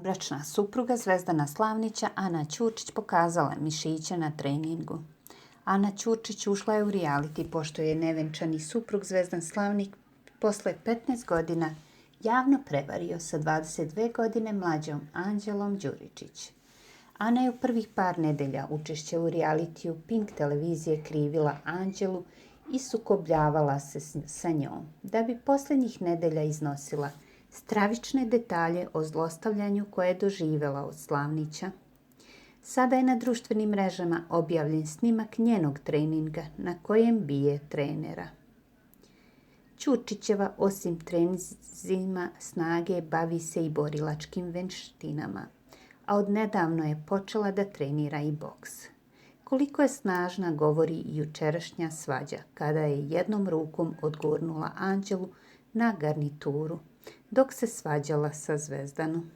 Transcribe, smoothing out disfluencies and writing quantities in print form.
Bračna supruga Zvezdana Slavnića Ana Ćurčić pokazala mišiće na treningu. Ana Ćurčić ušla je u reality pošto je nevenčani suprug Zvezdan Slavnik posle 15 godina javno prevario sa 22 godine mlađom Anđelom Đuričić. Ana je u prvih par nedelja učešća u realitiju Pink televizije krivila Anđelu i sukobljavala se sa njom, da bi posljednjih nedelja iznosila stravične detalje o zlostavljanju koje je doživjela od Slavnića. Sada je na društvenim mrežama objavljen snimak njenog treninga na kojem bije trenera. Ćurčićeva osim treninzima snage bavi se i borilačkim veštinama, a odnedavno je počela da trenira i boks. Koliko je snažna govori i jučerašnja svađa kada je jednom rukom odgurnula Anđelu na garnituru dok se svađala sa Zvezdanom.